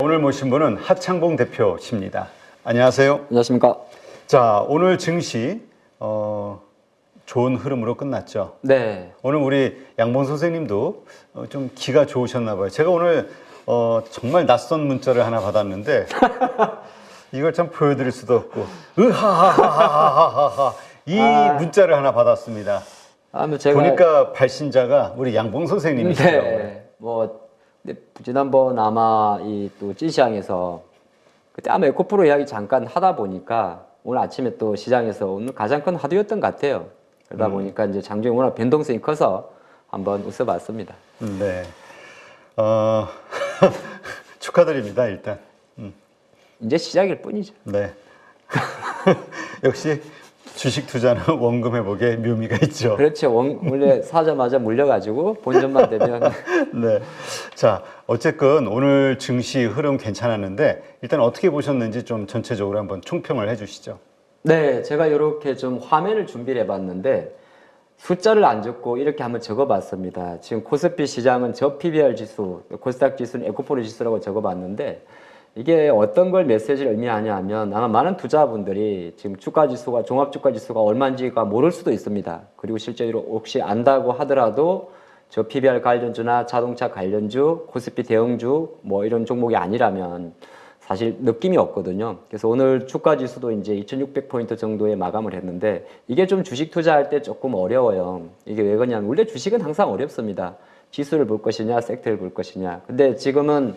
오늘 모신 분은 하창봉 대표십니다. 안녕하세요. 안녕하십니까. 자, 오늘 증시 좋은 흐름으로 끝났죠. 네. 오늘 우리 양봉 선생님도 좀 기가 좋으셨나 봐요. 제가 오늘 정말 낯선 문자를 하나 받았는데 이걸 참 보여드릴 수도 없고 으하하하하하하 이 문자를 하나 받았습니다. 뭐 제가 보니까 발신자가 우리 양봉 선생님이시더라고요. 네. 근데 지난번 아마 이 또 찐시장에서 그때 아마 에코프로 이야기 잠깐 하다 보니까 오늘 아침에 또 시장에서 오늘 가장 큰 화두였던 것 같아요. 그러다 보니까 이제 장중에 워낙 변동성이 커서 한번 웃어봤습니다. 네. 축하드립니다, 일단. 이제 시작일 뿐이죠. 네. 역시 주식 투자는 원금 회복에 묘미가 있죠. 그렇죠. 원래 사자마자 물려가지고 본전만 되면. 네. 자, 어쨌건 오늘 증시 흐름 괜찮았는데 일단 어떻게 보셨는지 좀 전체적으로 한번 총평을 해주시죠. 네, 제가 이렇게 좀 화면을 준비를 해봤는데 숫자를 안 적고 이렇게 한번 적어봤습니다. 지금 코스피 시장은 저 PBR 지수, 코스닥 지수는 에코프로 지수라고 적어봤는데 이게 어떤 걸 메시지를 의미하냐 하면 아마 많은 투자분들이 지금 주가지수가 종합주가지수가 얼마인지가 모를 수도 있습니다. 그리고 실제로 혹시 안다고 하더라도 저 PBR 관련주나 자동차 관련주, 코스피 대형주 뭐 이런 종목이 아니라면 사실 느낌이 없거든요. 그래서 오늘 주가지수도 이제 2600포인트 정도에 마감을 했는데 이게 좀 주식 투자할 때 조금 어려워요. 이게 왜 그러냐면 원래 주식은 항상 어렵습니다. 지수를 볼 것이냐, 섹터를 볼 것이냐. 근데 지금은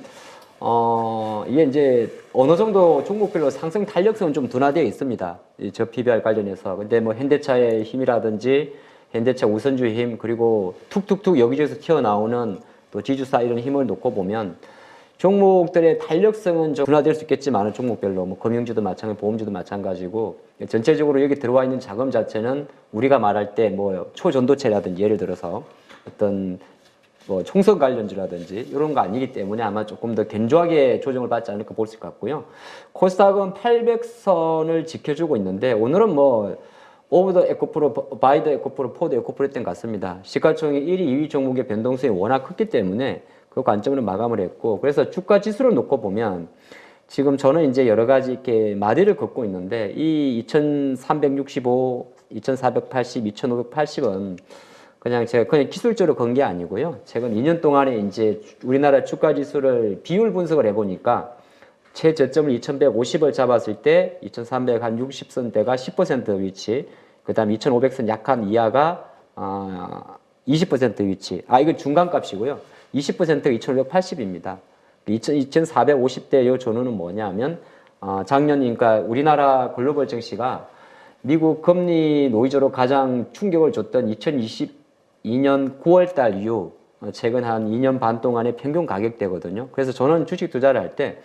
이게 이제 어느 정도 종목별로 상승 탄력성은 좀 둔화되어 있습니다. 저 PBR 관련해서. 근데 뭐 현대차의 힘이라든지 현대차 우선주의 힘 그리고 툭툭툭 여기저기서 튀어나오는 또 지주사 이런 힘을 놓고 보면 종목들의 탄력성은 좀 둔화될 수 있겠지만 종목별로 뭐 금융주도 마찬가지, 보험주도 마찬가지고 전체적으로 여기 들어와 있는 자금 자체는 우리가 말할 때 뭐 초전도체라든지 예를 들어서 어떤 뭐 총선 관련주라든지 이런 거 아니기 때문에 아마 조금 더 견조하게 조정을 받지 않을까 볼 수 같고요. 코스닥은 800선을 지켜주고 있는데 오늘은 뭐 오브 더 에코프로, 바이 더 에코프로, 포 더 에코프로 했던 것 같습니다. 시가총액 1위, 2위 종목의 변동성이 워낙 컸기 때문에 그 관점으로 마감을 했고 그래서 주가 지수를 놓고 보면 지금 저는 이제 여러 가지 이렇게 마디를 걷고 있는데 이 2365, 2480, 2580은 그냥 제가 그냥 기술적으로 건 게 아니고요. 최근 2년 동안에 이제 우리나라 주가 지수를 비율 분석을 해보니까 최저점을 2150을 잡았을 때 2360선대가 10% 위치, 그 다음 2500선 약한 이하가 20% 위치. 이거 중간값이고요. 20%가 2580입니다. 2450대 요 전후는 뭐냐면 작년 그러니까 우리나라 글로벌 증시가 미국 금리 노이즈로 가장 충격을 줬던 2022년 9월달 이후 최근 한 2년 반 동안의 평균 가격대거든요. 그래서 저는 주식 투자를 할 때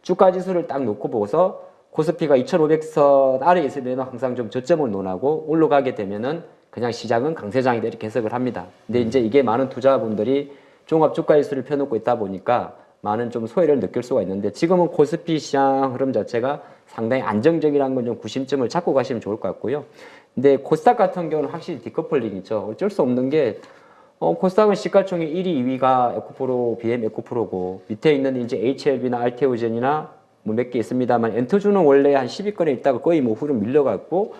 주가 지수를 딱 놓고 보고서 코스피가 2500선 아래에 있을 때는 항상 좀 저점을 논하고 올라가게 되면은 그냥 시장은 강세장이다 이렇게 해석을 합니다. 근데 이제 이게 많은 투자분들이 종합 주가 지수를 펴놓고 있다 보니까 많은 좀 소외를 느낄 수가 있는데 지금은 코스피 시장 흐름 자체가 상당히 안정적이라는 건 좀 구심점을 잡고 가시면 좋을 것 같고요. 근데 코스닥 같은 경우는 확실히 디커플링이죠. 어쩔 수 없는 게 코스닥은 시가총액 1위, 2위가 에코프로, BM 에코프로고 밑에 있는 이제 HLB나 알테오젠이나 뭐 몇 개 있습니다만 엔터주는 원래 한 10위권에 있다가 거의 뭐 후로 밀려갔고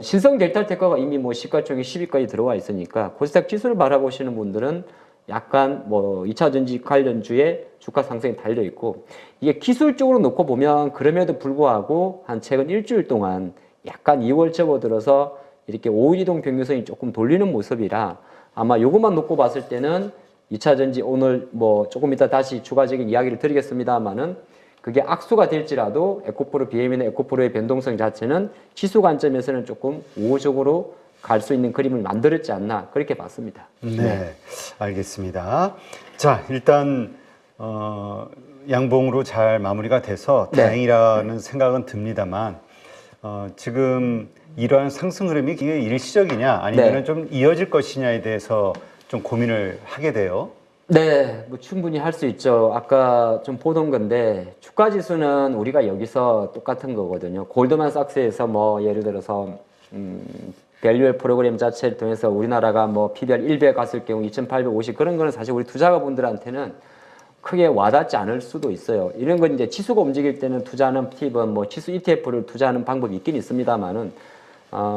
신성 델타테크가 이미 뭐 시가총액 10위까지 들어와 있으니까 코스닥 지수를 바라보시는 분들은 약간 뭐 2차 전지 관련주의 주가 상승이 달려 있고 이게 기술적으로 놓고 보면 그럼에도 불구하고 한 최근 일주일 동안 약간 2월 접어들어서 이렇게 5일 이동 평균선이 조금 돌리는 모습이라 아마 요것만 놓고 봤을 때는 2차 전지 오늘 뭐 조금 이따 다시 추가적인 이야기를 드리겠습니다만은 그게 악수가 될지라도 에코프로 BM이나 에코프로의 변동성 자체는 지수 관점에서는 조금 우호적으로 갈 수 있는 그림을 만들었지 않나 그렇게 봤습니다. 네, 알겠습니다. 자, 일단 양봉으로 잘 마무리가 돼서 다행이라는 생각은 듭니다만 지금 이러한 상승 흐름이 이게 일시적이냐 아니면 좀 이어질 것이냐에 대해서 좀 고민을 하게 돼요. 네, 뭐 충분히 할 수 있죠. 아까 좀 보던 건데 주가 지수는 우리가 여기서 똑같은 거거든요. 골드만삭스에서 뭐 예를 들어서 밸류얼 프로그램 자체를 통해서 우리나라가 뭐 PBR 1배 갔을 경우 2850 그런 거는 사실 우리 투자가분들한테는 크게 와닿지 않을 수도 있어요. 이런 건 이제 지수가 움직일 때는 투자하는 팁은 뭐 지수 ETF를 투자하는 방법이 있긴 있습니다만은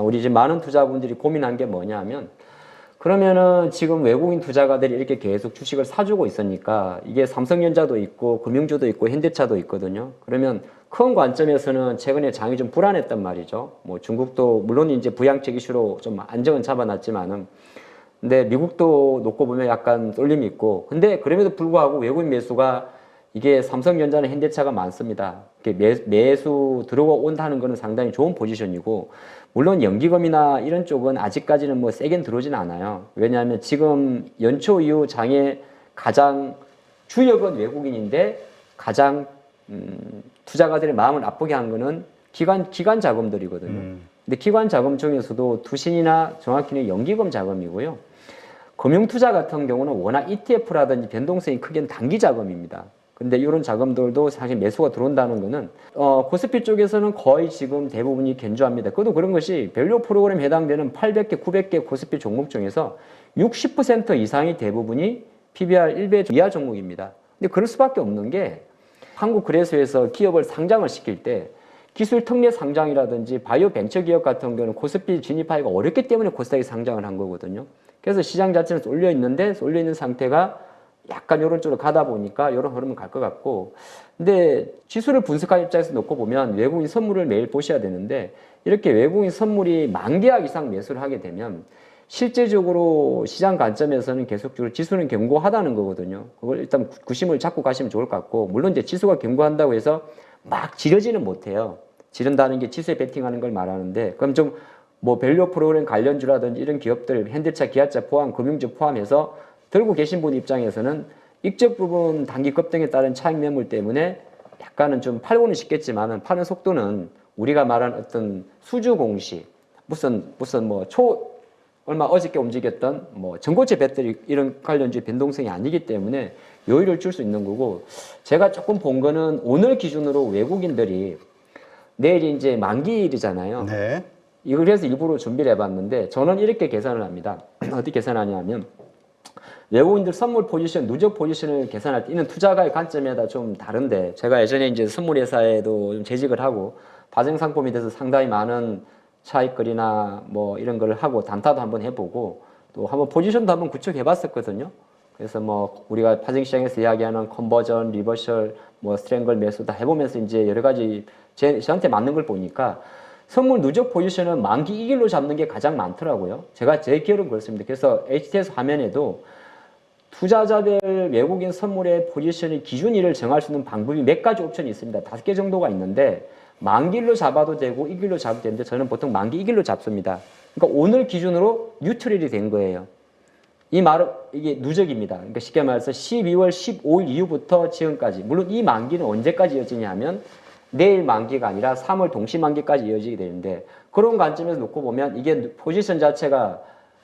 우리 지금 많은 투자분들이 고민한 게 뭐냐면 그러면은 지금 외국인 투자가들이 이렇게 계속 주식을 사주고 있으니까 이게 삼성전자도 있고 금융주도 있고 현대차도 있거든요. 그러면 큰 관점에서는 최근에 장이 좀 불안했단 말이죠. 뭐 중국도 물론 이제 부양책 이슈로 좀 안정은 잡아놨지만은 근데 미국도 놓고 보면 약간 쏠림이 있고 근데 그럼에도 불구하고 외국인 매수가 이게 삼성전자는 현대차가 많습니다. 매수 들어온다는 거는 상당히 좋은 포지션이고 물론 연기금이나 이런 쪽은 아직까지는 뭐 세게 들어오진 않아요. 왜냐하면 지금 연초 이후 장에 가장 주력은 외국인인데 가장 투자가들의 마음을 나쁘게 한 거는 기관 자금들이거든요. 근데 기관 자금 중에서도 투신이나 정확히는 연기금 자금이고요. 금융투자 같은 경우는 워낙 ETF라든지 변동성이 크게는 단기 자금입니다. 근데 이런 자금들도 사실 매수가 들어온다는 거는 코스피 쪽에서는 거의 지금 대부분이 견조합니다. 그것도 그런 것이 밸류 프로그램에 해당되는 800개, 900개 코스피 종목 중에서 60% 이상이 대부분이 PBR 1배 이하 종목입니다. 근데 그럴 수밖에 없는 게 한국 거래소에서 기업을 상장을 시킬 때 기술 특례 상장이라든지 바이오 벤처 기업 같은 경우는 코스피 진입하기가 어렵기 때문에 코스닥에 상장을 한 거거든요. 그래서 시장 자체는 쏠려 있는데 쏠려 있는 상태가 약간 이런 쪽으로 가다 보니까 이런 흐름은 갈 것 같고 근데 지수를 분석한 입장에서 놓고 보면 외국인 선물을 매일 보셔야 되는데 이렇게 외국인 선물이 만계약 이상 매수를 하게 되면 실제적으로 시장 관점에서는 계속적으로 지수는 견고하다는 거거든요. 그걸 일단 구심을 잡고 가시면 좋을 것 같고 물론 이제 지수가 견고한다고 해서 막 지르지는 못해요. 지른다는 게 지수에 베팅하는 걸 말하는데 그럼 좀 뭐 밸류 프로그램 관련주라든지 이런 기업들 현대차, 기아차 포함, 금융주 포함해서 들고 계신 분 입장에서는 일정 부분 단기 급등에 따른 차익 매물 때문에 약간은 좀 팔고는 싶겠지만은 파는 속도는 우리가 말한 어떤 수주 공시 무슨 뭐 얼마 어저께 움직였던 뭐 전고체 배터리 이런 관련주 변동성이 아니기 때문에 여유를 줄 수 있는 거고 제가 조금 본 거는 오늘 기준으로 외국인들이 내일이 이제 만기일이잖아요. 네. 이걸 그래서 일부러 준비를 해봤는데 저는 이렇게 계산을 합니다. 어떻게 계산하냐면 외국인들 선물 포지션, 누적 포지션을 계산할 때 이는 투자가의 관점에다 좀 다른데 제가 예전에 이제 선물 회사에도 좀 재직을 하고 파생 상품에 대해서 상당히 많은 차익거리나 뭐 이런 걸 하고 단타도 한번 해보고 또 한번 포지션도 한번 구축해봤었거든요. 그래서 뭐 우리가 파생 시장에서 이야기하는 컨버전, 리버셜, 뭐 스트랭글 매수 다 해보면서 이제 여러 가지 저한테 맞는 걸 보니까 선물 누적 포지션은 만기 2일로 잡는 게 가장 많더라고요. 제가 제 기억은 그렇습니다. 그래서 HTS 화면에도 투자자별 외국인 선물의 포지션의 기준일을 정할 수 있는 방법이 몇 가지 옵션이 있습니다. 5개 정도가 있는데 만기일로 잡아도 되고 2일로 잡아도 되는데 저는 보통 만기 2일로 잡습니다. 그러니까 오늘 기준으로 뉴트럴이 된 거예요. 이 말은 이게 누적입니다. 그러니까 쉽게 말해서 12월 15일 이후부터 지금까지 물론 이 만기는 언제까지 이어지냐 하면 내일 만기가 아니라 3월 동시 만기까지 이어지게 되는데 그런 관점에서 놓고 보면 이게 포지션 자체가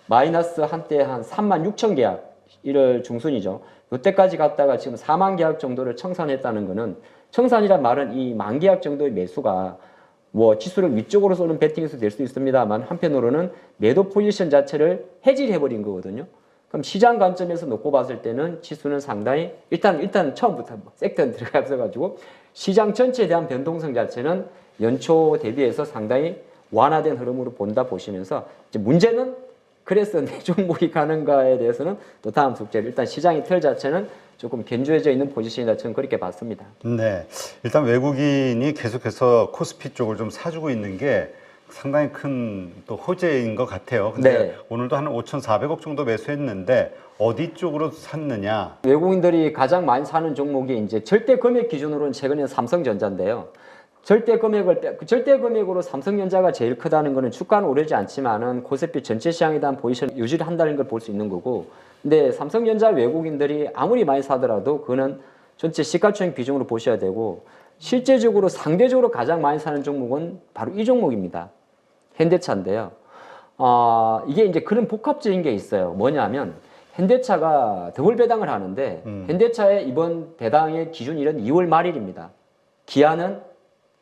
마이너스 한때 한 36,000 계약 1월 중순이죠. 이때까지 갔다가 지금 4만 계약 정도를 청산했다는 거는 청산이란 말은 이 만 계약 정도의 매수가 뭐 지수를 위쪽으로 쏘는 베팅에서 될 수 있습니다만 한편으로는 매도 포지션 자체를 해지해버린 거거든요. 그럼 시장 관점에서 놓고 봤을 때는 지수는 상당히 일단 처음부터 섹터에 들어가서 가지고 시장 전체에 대한 변동성 자체는 연초 대비해서 상당히 완화된 흐름으로 본다 보시면서 이제 문제는 그래서 내 종목이 가는가에 대해서는 또 다음 숙제를 일단 시장의 틀 자체는 조금 견조해져 있는 포지션이다 저는 그렇게 봤습니다. 네, 일단 외국인이 계속해서 코스피 쪽을 좀 사주고 있는 게 상당히 큰 또 호재인 것 같아요. 근데 네. 오늘도 한 5,400억 정도 매수했는데 어디 쪽으로 샀느냐? 외국인들이 가장 많이 사는 종목이 이제 절대 금액 기준으로는 최근에 삼성전자인데요. 절대 금액으로 삼성전자가 제일 크다는 거는 주가는 오르지 않지만은 코스피 전체 시장에 대한 포지션 유지를 한다는 걸 볼 수 있는 거고, 근데 삼성전자 외국인들이 아무리 많이 사더라도 그거는 전체 시가총액 비중으로 보셔야 되고, 실제적으로 상대적으로 가장 많이 사는 종목은 바로 이 종목입니다. 현대차인데요. 이게 이제 그런 복합적인 게 있어요. 뭐냐면 현대차가 더블 배당을 하는데 현대차의 이번 배당의 기준일은 2월 말일입니다. 기한은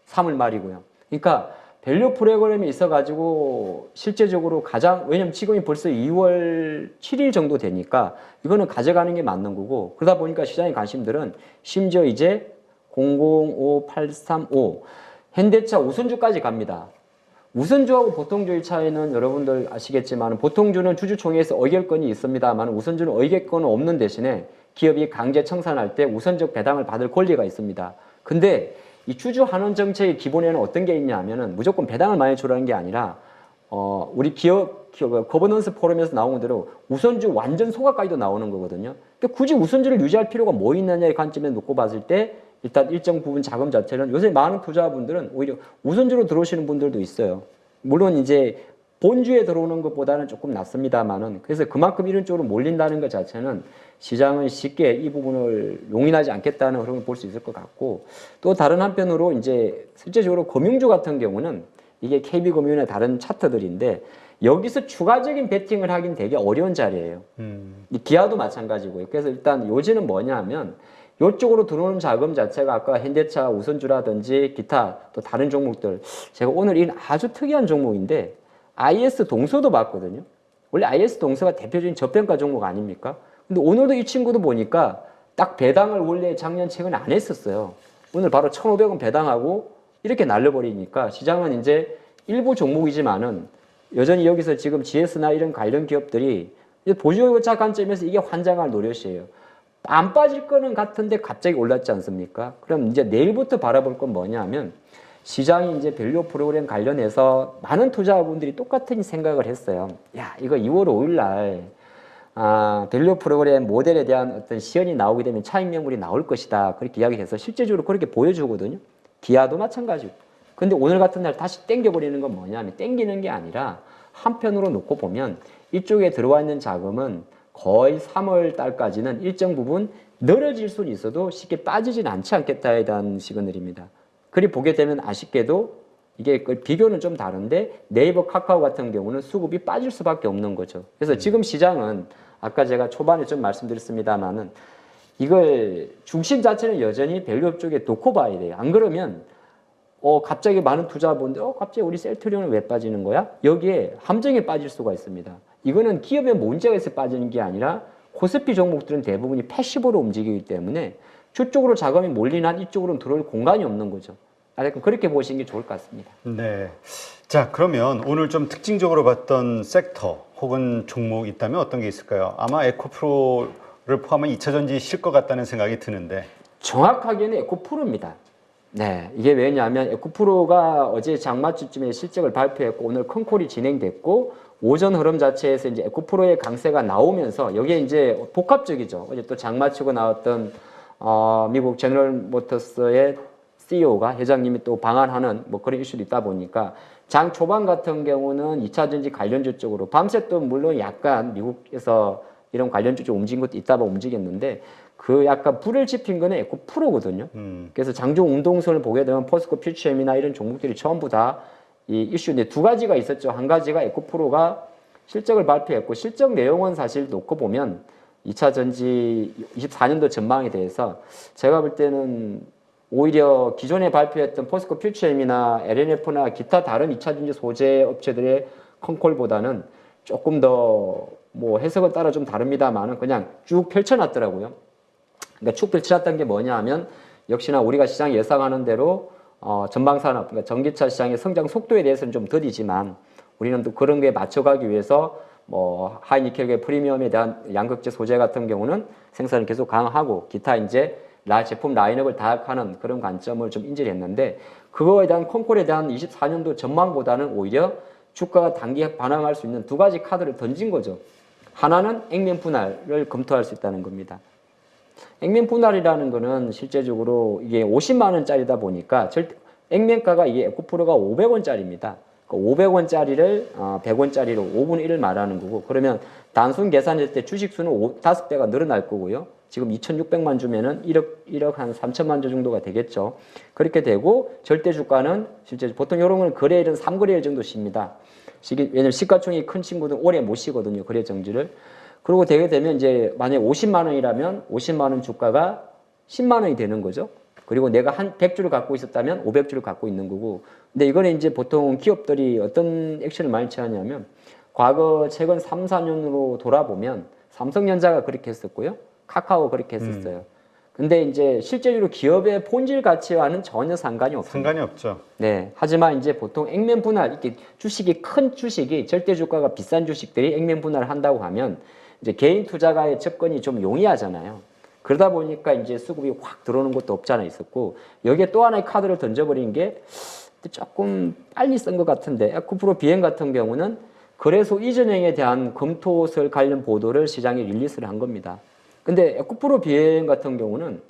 3월 말이고요. 그러니까 밸류 프로그램이 있어가지고 실제적으로 가장, 왜냐면 지금이 벌써 2월 7일 정도 되니까 이거는 가져가는 게 맞는 거고, 그러다 보니까 시장의 관심들은 심지어 이제 005835 현대차 우선주까지 갑니다. 우선주하고 보통주의 차이는 여러분들 아시겠지만, 보통주는 주주총회에서 의결권이 있습니다만 우선주는 의결권은 없는 대신에 기업이 강제 청산할 때 우선적 배당을 받을 권리가 있습니다. 근데 이 주주 환원 정책의 기본에는 어떤 게 있냐 하면은 무조건 배당을 많이 주라는 게 아니라 우리 기업 거버넌스 포럼에서 나온 대로 우선주 완전 소각까지도 나오는 거거든요. 그러니까 굳이 우선주를 유지할 필요가 뭐 있느냐의 관점에 놓고 봤을 때 일단 일정 부분 자금 자체는 요새 많은 투자분들은 오히려 우선주로 들어오시는 분들도 있어요. 물론 이제 본주에 들어오는 것보다는 조금 낫습니다만은, 그래서 그만큼 이런 쪽으로 몰린다는 것 자체는 시장은 쉽게 이 부분을 용인하지 않겠다는 흐름을 볼 수 있을 것 같고, 또 다른 한편으로 이제 실제적으로 금융주 같은 경우는 이게 KB금융이나 다른 차트들인데 여기서 추가적인 베팅을 하긴 되게 어려운 자리예요. 이 기아도 마찬가지고요. 그래서 일단 요지는 뭐냐 하면 이쪽으로 들어오는 자금 자체가 아까 현대차 우선주라든지 기타 또 다른 종목들, 제가 오늘 이 아주 특이한 종목인데 IS 동서도 봤거든요. 원래 IS 동서가 대표적인 저평가 종목 아닙니까? 근데 오늘도 이 친구도 보니까 딱 배당을 원래 작년 최근에 안 했었어요. 오늘 바로 1,500원 배당하고 이렇게 날려버리니까 시장은 이제 일부 종목이지만은 여전히 여기서 지금 GS나 이런 관련 기업들이 보조자 관점에서 이게 환장할 노릇이에요. 안 빠질 거는 같은데 갑자기 올랐지 않습니까? 그럼 이제 내일부터 바라볼 건 뭐냐 하면 시장이 이제 밸류 프로그램 관련해서 많은 투자자분들이 똑같은 생각을 했어요. 야, 이거 2월 5일 날 밸류 프로그램 모델에 대한 어떤 시연이 나오게 되면 차익 매물이 나올 것이다. 그렇게 이야기해서 실제적으로 그렇게 보여주거든요. 기아도 마찬가지고. 근데 오늘 같은 날 다시 땡겨버리는 건 뭐냐면 땡기는 게 아니라 한편으로 놓고 보면 이쪽에 들어와 있는 자금은 거의 3월 달까지는 일정 부분 늘어질 수는 있어도 쉽게 빠지진 않지 않겠다에 대한 시그널입니다. 그리 보게 되면 아쉽게도 이게 비교는 좀 다른데 네이버 카카오 같은 경우는 수급이 빠질 수밖에 없는 거죠. 그래서 지금 시장은 아까 제가 초반에 좀 말씀드렸습니다만은 이걸 중심 자체는 여전히 밸류업 쪽에 놓고 봐야 돼요. 안 그러면 갑자기 많은 투자분들 갑자기 우리 셀트리온은 왜 빠지는 거야? 여기에 함정에 빠질 수가 있습니다. 이거는 기업에 문제가 있어 빠지는 게 아니라 코스피 종목들은 대부분이 패시브로 움직이기 때문에 저쪽으로 자금이 몰린 한 이쪽으로는 들어올 공간이 없는 거죠. 그렇게 보시는 게 좋을 것 같습니다. 네. 자, 그러면 오늘 좀 특징적으로 봤던 섹터 혹은 종목 있다면 어떤 게 있을까요? 아마 에코프로를 포함한 2차전지 실 것 같다는 생각이 드는데. 정확하게는 에코프로입니다. 네, 이게 왜냐하면 에코프로가 어제 장마주쯤에 실적을 발표했고 오늘 컨콜이 진행됐고 오전 흐름 자체에서 이제 에코프로의 강세가 나오면서 여기에 이제 복합적이죠. 어제 또 장마치고 나왔던 미국 제너럴 모터스의 CEO가 회장님이 또 방한하는 뭐 그런 이슈도 있다 보니까 장 초반 같은 경우는 2차전지 관련주 쪽으로 밤새 또 물론 약간 미국에서 이런 관련주 쪽 움직인 것도 있다 보면 움직였는데 그 약간 불을 지핀 거는 에코프로거든요. 그래서 장중 운동선을 보게 되면 포스코 퓨처엠이나 이런 종목들이 전부 다 이 이슈인데 두 가지가 있었죠. 한 가지가 에코프로가 실적을 발표했고 실적 내용은 사실 놓고 보면 2차 전지 24년도 전망에 대해서 제가 볼 때는 오히려 기존에 발표했던 포스코 퓨처엠이나 LNF나 기타 다른 2차 전지 소재 업체들의 컨콜보다는 조금 더 뭐 해석은 따라 좀 다릅니다만은 그냥 쭉 펼쳐놨더라고요. 그러니까 쭉 펼쳐놨던 게 뭐냐 하면 역시나 우리가 시장이 예상하는 대로 전방산업, 그러니까 전기차 시장의 성장 속도에 대해서는 좀 더디지만 우리는 또 그런 게 맞춰가기 위해서 뭐 하이니켈계 프리미엄에 대한 양극재 소재 같은 경우는 생산을 계속 강화하고 기타 이제 제품 라인업을 다각하는 그런 관점을 좀 인지를 했는데 그거에 대한 컨콜에 대한 24년도 전망보다는 오히려 주가가 단기 반응할 수 있는 두 가지 카드를 던진 거죠. 하나는 액면 분할을 검토할 수 있다는 겁니다. 액면 분할이라는 거는 실제적으로 이게 50만 원짜리다 보니까 액면가가 이게 에코프로가 500원짜리입니다. 500원짜리를 100원짜리로 5분의 1을 말하는 거고 그러면 단순 계산할 때 주식수는 5배가 늘어날 거고요. 지금 2,600만 주면은 1억 한 3천만 주 정도가 되겠죠. 그렇게 되고 절대 주가는 실제 보통 이런 건 거래일은 3거래일 정도 쉽니다. 왜냐면 시가총액이 큰 친구들은 오래 못 쉬거든요. 거래 정지를. 그리고 되게 되면 이제 만약에 50만 원이라면 50만 원 주가가 10만 원이 되는 거죠. 그리고 내가 한 100주를 갖고 있었다면 500주를 갖고 있는 거고. 근데 이거는 이제 보통 기업들이 어떤 액션을 많이 취하냐면 과거 최근 3, 4년으로 돌아보면 삼성전자가 그렇게 했었고요. 카카오 그렇게 했었어요. 근데 이제 실제로 기업의 본질 가치와는 전혀 상관이 없습니다. 상관이 없죠. 네. 하지만 이제 보통 액면 분할, 이렇게 주식이 큰 주식이 절대 주가가 비싼 주식들이 액면 분할을 한다고 하면 이제 개인 투자가의 접근이 좀 용이하잖아요. 그러다 보니까 이제 수급이 확 들어오는 것도 없지 않아 있었고 여기에 또 하나의 카드를 던져버린 게 조금 빨리 쓴 것 같은데 에코프로 비행 같은 경우는 거래소 이전행에 대한 검토설 관련 보도를 시장에 릴리스를 한 겁니다. 근데 에코프로 비행 같은 경우는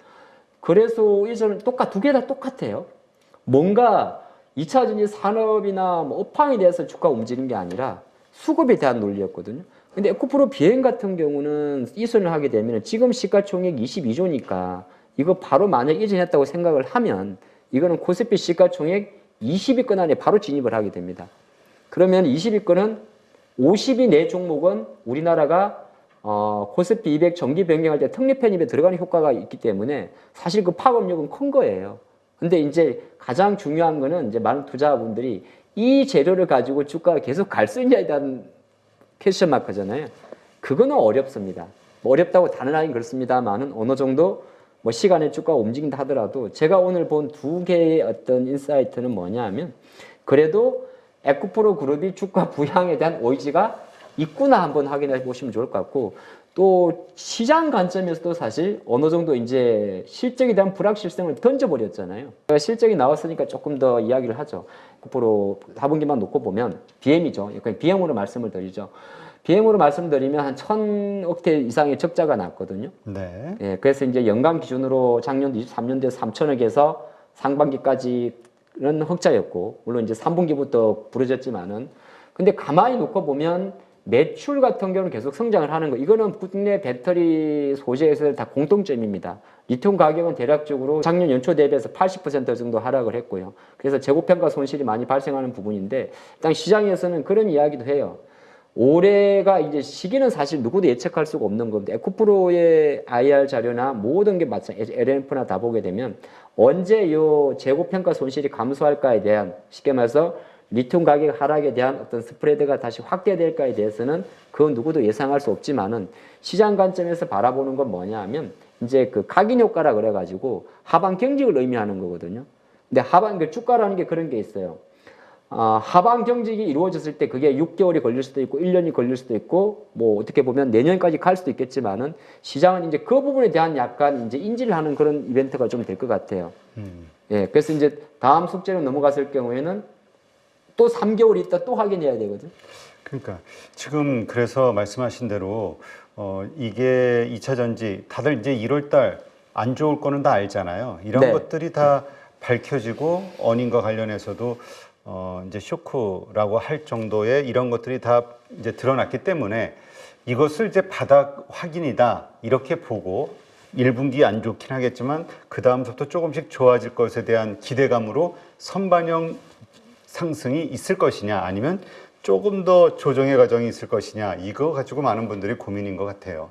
거래소 이전 두 개 다 똑같아요. 뭔가 2차 전지 산업이나 뭐 업황에 대해서 주가 움직이는 게 아니라 수급에 대한 논리였거든요. 근데 에코프로 비행 같은 경우는 이전을 하게 되면 지금 시가총액 22조니까 이거 바로 만약 이전했다고 생각을 하면 이거는 코스피 시가총액 20위권 안에 바로 진입을 하게 됩니다. 그러면 20위권은 50위 내 종목은 우리나라가 코스피 200 정기 변경할 때 특례 편입에 들어가는 효과가 있기 때문에 사실 그 파급력은 큰 거예요. 근데 이제 가장 중요한 거는 이제 많은 투자자분들이 이 재료를 가지고 주가가 계속 갈 수 있냐에 대한 퀘스천 마크잖아요. 그거는 어렵습니다. 뭐 어렵다고 단언하긴 그렇습니다만은 어느 정도 뭐 시간에 주가가 움직인다 하더라도 제가 오늘 본 두 개의 어떤 인사이트는 뭐냐 하면 그래도 에코프로 그룹이 주가 부양에 대한 의지가 있구나 한번 확인해 보시면 좋을 것 같고 또 시장 관점에서도 사실 어느 정도 이제 실적에 대한 불확실성을 던져버렸잖아요. 실적이 나왔으니까 조금 더 이야기를 하죠. 에코프로 4분기만 놓고 보면 BM이죠. 그러니까 BM으로 말씀을 드리죠. BM으로 말씀드리면 한 1,000억대 이상의 적자가 났거든요. 네. 예, 그래서 이제 연간 기준으로 작년 23년도에 3천억에서 상반기까지는 흑자였고, 물론 이제 3분기부터 부러졌지만은, 근데 가만히 놓고 보면 매출 같은 경우는 계속 성장을 하는 거. 이거는 국내 배터리 소재에서 다 공통점입니다. 리튬 가격은 대략적으로 작년 연초 대비해서 80% 정도 하락을 했고요. 그래서 재고평가 손실이 많이 발생하는 부분인데, 일단 시장에서는 그런 이야기도 해요. 올해가 이제 시기는 사실 누구도 예측할 수가 없는 겁니다. 에코프로의 IR 자료나 모든 게 마찬가지, LNF나 다 보게 되면 언제 요 재고평가 손실이 감소할까에 대한 쉽게 말해서 리튬 가격 하락에 대한 어떤 스프레드가 다시 확대될까에 대해서는 그건 누구도 예상할 수 없지만은 시장 관점에서 바라보는 건 뭐냐 하면 이제 그 각인 효과라 그래가지고 하반 경직을 의미하는 거거든요. 근데 하반 그 주가라는 게 그런 게 있어요. 하반 경직이 이루어졌을 때 그게 6개월이 걸릴 수도 있고 1년이 걸릴 수도 있고 뭐 어떻게 보면 내년까지 갈 수도 있겠지만은 시장은 이제 그 부분에 대한 약간 이제 인지를 하는 그런 이벤트가 좀 될 것 같아요. 예, 그래서 이제 다음 숙제로 넘어갔을 경우에는 또 3개월 있다 또 확인해야 되거든. 그러니까 지금 그래서 말씀하신 대로 이게 2차 전지 다들 이제 1월 달 안 좋을 거는 다 알잖아요. 이런 네. 것들이 다 밝혀지고 어닝과 관련해서도 이제 쇼크라고 할 정도의 이런 것들이 다 이제 드러났기 때문에 이것을 이제 바닥 확인이다 이렇게 보고 1분기 안 좋긴 하겠지만 그 다음부터 조금씩 좋아질 것에 대한 기대감으로 선반영 상승이 있을 것이냐 아니면 조금 더 조정의 과정이 있을 것이냐 이거 가지고 많은 분들이 고민인 것 같아요.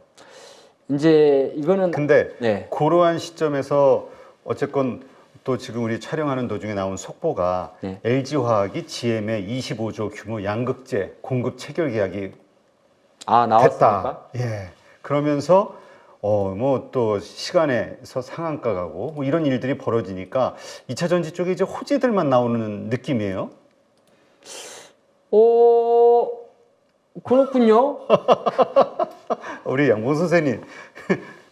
이제 이거는 근데 네. 그러한 시점에서 어쨌건 또 지금 우리 촬영하는 도중에 나온 속보가 네. LG화학이 GM의 25조 규모 양극재 공급 체결 계약이 나왔습니까? 됐다. 예. 그러면서 뭐 또 시간에서 상한가 가고 뭐 이런 일들이 벌어지니까 2차 전지 쪽에 이제 호재들만 나오는 느낌이에요. 그렇군요. 우리 양봉 선생님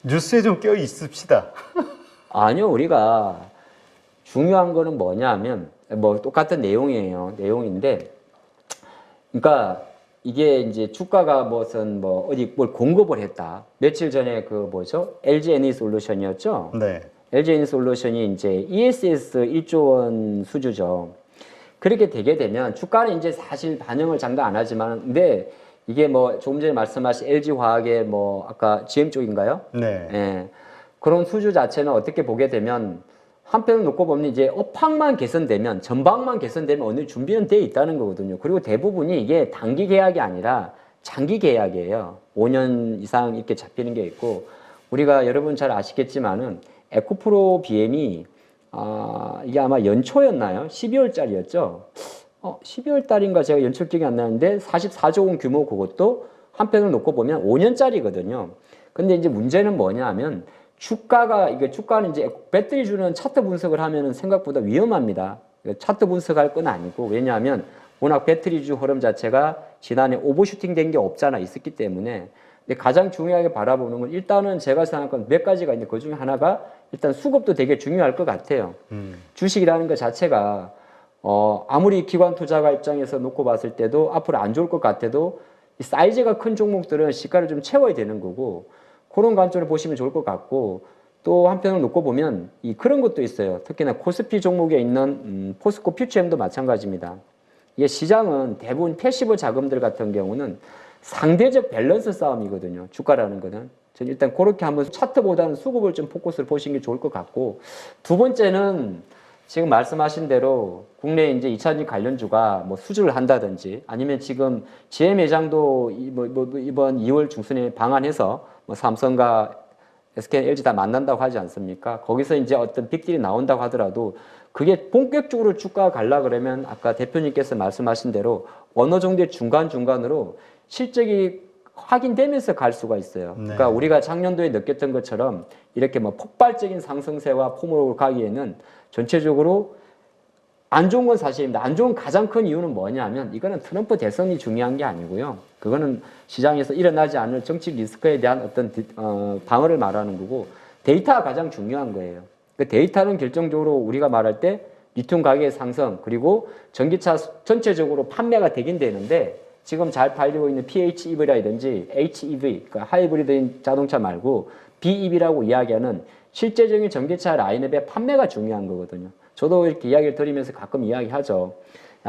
뉴스에 좀 껴 있읍시다. 아니요, 우리가 중요한 거는 뭐냐면 뭐 똑같은 내용이에요. 내용인데, 그러니까 이게 이제 주가가 무슨 뭐 어디 뭘 공급을 했다. 며칠 전에 그 뭐죠? LG 에너지솔루션이었죠. 네. LG 에너지솔루션이 이제 ESS 1조 원 수주죠. 그렇게 되게 되면 주가는 이제 사실 반영을 장담 안 하지만, 근데 이게 뭐 조금 전에 말씀하신 LG 화학의 뭐 아까 GM 쪽인가요? 네. 예. 그런 수주 자체는 어떻게 보게 되면 한편을 놓고 보면 이제 업황만 개선되면 전방만 개선되면 어느 준비는 돼 있다는 거거든요. 그리고 대부분이 이게 단기 계약이 아니라 장기 계약이에요. 5년 이상 이렇게 잡히는 게 있고 우리가 여러분 잘 아시겠지만은 에코프로 BM이 이게 아마 연초였나요? 12월짜리였죠. 12월 달인가 제가 연초 기억이 안 나는데 44조 원 규모 그것도 한편으로 놓고 보면 5년짜리거든요. 근데 이제 문제는 뭐냐면 주가는 이제 배터리 주는 차트 분석을 하면은 생각보다 위험합니다. 차트 분석할 건 아니고, 왜냐하면 워낙 배터리주 흐름 자체가 지난해 오버슈팅 된 게 없잖아 있었기 때문에. 근데 가장 중요하게 바라보는 건 일단은 제가 생각하는 몇 가지가 있는데 그 중에 하나가 일단 수급도 되게 중요할 것 같아요. 주식이라는 것 자체가 아무리 기관 투자가 입장에서 놓고 봤을 때도 앞으로 안 좋을 것 같아도 이 사이즈가 큰 종목들은 시가를 좀 채워야 되는 거고, 그런 관점을 보시면 좋을 것 같고, 또 한편으로 놓고 보면 그런 것도 있어요. 특히나 코스피 종목에 있는 포스코 퓨처엠도 마찬가지입니다. 이게 시장은 대부분 패시브 자금들 같은 경우는 상대적 밸런스 싸움이거든요. 주가라는 거는. 저는 일단 그렇게 한번 차트보다는 수급을 좀 포커스를 보시는 게 좋을 것 같고, 두 번째는 지금 말씀하신 대로 국내 이제 2차전지 관련주가 뭐 수주를 한다든지, 아니면 지금 GM 회장도 이번 2월 중순에 방한해서 뭐 삼성과 SK, LG 다 만난다고 하지 않습니까? 거기서 이제 어떤 빅딜이 나온다고 하더라도 그게 본격적으로 주가가 갈라 그러면 아까 대표님께서 말씀하신 대로 어느 정도의 중간중간으로 실적이 확인되면서 갈 수가 있어요. 그러니까 우리가 작년도에 느꼈던 것처럼 이렇게 뭐 폭발적인 상승세와 폼으로 가기에는 전체적으로 안 좋은 건 사실입니다. 안 좋은 가장 큰 이유는 뭐냐면 이거는 트럼프 대선이 중요한 게 아니고요. 그거는 시장에서 일어나지 않을 정치 리스크에 대한 어떤 방어를 말하는 거고, 데이터가 가장 중요한 거예요. 그 데이터는 결정적으로 우리가 말할 때 리튬 가격의 상승, 그리고 전기차 전체적으로 판매가 되긴 되는데 지금 잘 팔리고 있는 PHEV라든지 HEV, 그러니까 하이브리드인 자동차 말고 BEV라고 이야기하는 실제적인 전기차 라인업의 판매가 중요한 거거든요. 저도 이렇게 이야기를 드리면서 가끔 이야기하죠.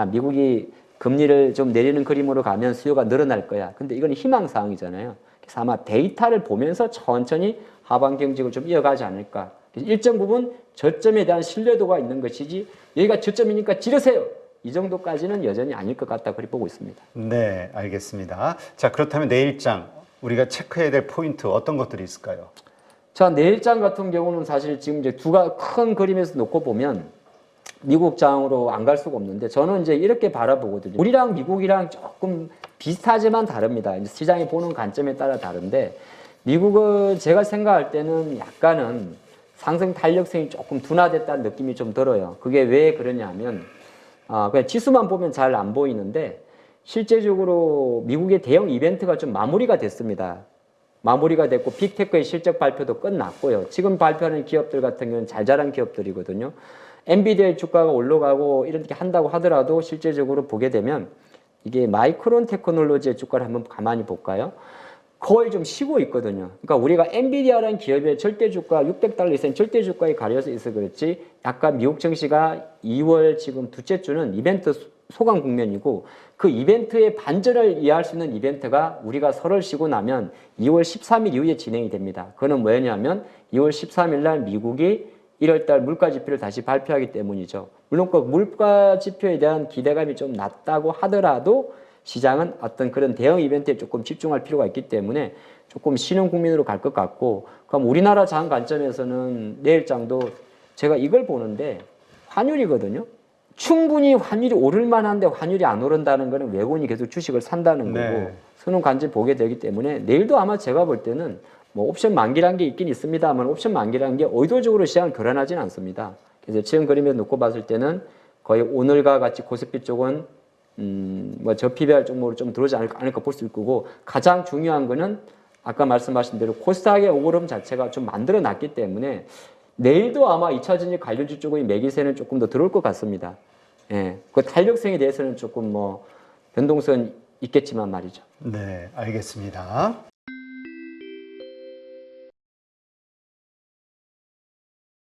미국이 금리를 좀 내리는 그림으로 가면 수요가 늘어날 거야. 근데 이건 희망사항이잖아요. 그래서 아마 데이터를 보면서 천천히 하반 경직을 좀 이어가지 않을까. 일정 부분 저점에 대한 신뢰도가 있는 것이지 여기가 저점이니까 지르세요, 이 정도까지는 여전히 아닐 것 같다, 그렇게 보고 있습니다. 네, 알겠습니다. 자, 그렇다면 내일장 우리가 체크해야 될 포인트 어떤 것들이 있을까요? 자, 내일장 같은 경우는 사실 지금 이제 큰 그림에서 놓고 보면 미국 장으로 안 갈 수가 없는데, 저는 이제 이렇게 바라보거든요. 우리랑 미국이랑 조금 비슷하지만 다릅니다. 이제 시장이 보는 관점에 따라 다른데, 미국은 제가 생각할 때는 약간은 상승 탄력성이 조금 둔화됐다는 느낌이 좀 들어요. 그게 왜 그러냐면 그냥 지수만 보면 잘 안 보이는데 실제적으로 미국의 대형 이벤트가 좀 마무리가 됐습니다. 마무리가 됐고 빅테크의 실적 발표도 끝났고요. 지금 발표하는 기업들 같은 경우는 잘 자란 기업들이거든요. 엔비디아의 주가가 올라가고 이렇게 한다고 하더라도 실제적으로 보게 되면 이게 마이크론 테크놀로지의 주가를 한번 가만히 볼까요? 거의 좀 쉬고 있거든요. 그러니까 우리가 엔비디아라는 기업의 절대 주가 $600 이상 절대 주가에 가려져 있어 그렇지, 약간 미국 증시가 2월 지금 둘째 주는 이벤트 소강 국면이고, 그 이벤트의 반전을 이해할 수 있는 이벤트가 우리가 설을 쉬고 나면 2월 13일 이후에 진행이 됩니다. 그거는 뭐냐면 2월 13일 날 미국이 1월 달 물가 지표를 다시 발표하기 때문이죠. 물론 그 물가 지표에 대한 기대감이 좀 낮다고 하더라도 시장은 어떤 그런 대형 이벤트에 조금 집중할 필요가 있기 때문에 조금 쉬는 국민으로 갈 것 같고, 그럼 우리나라 장 관점에서는 내일장도 제가 이걸 보는데 환율이거든요. 충분히 환율이 오를 만한데 환율이 안 오른다는 거는 외국인이 계속 주식을 산다는 거고, 쓰는 관점 보게 되기 때문에 내일도 아마 제가 볼 때는 뭐 옵션 만기라는 게 있긴 있습니다만 옵션 만기라는 게 의도적으로 시장을 교란하지는 않습니다. 그래서 지금 그림에 놓고 봤을 때는 거의 오늘과 같이 코스피 쪽은 뭐 저 PBR 종목으로 좀 들어오지 않을까 볼 수 있고, 가장 중요한 거는 아까 말씀하신 대로 코스닥의 오름 자체가 좀 만들어 놨기 때문에 내일도 아마 2차전지 관련주 쪽의 매기세는 조금 더 들어올 것 같습니다. 예, 그 탄력성에 대해서는 조금 뭐 변동성은 있겠지만 말이죠. 네, 알겠습니다.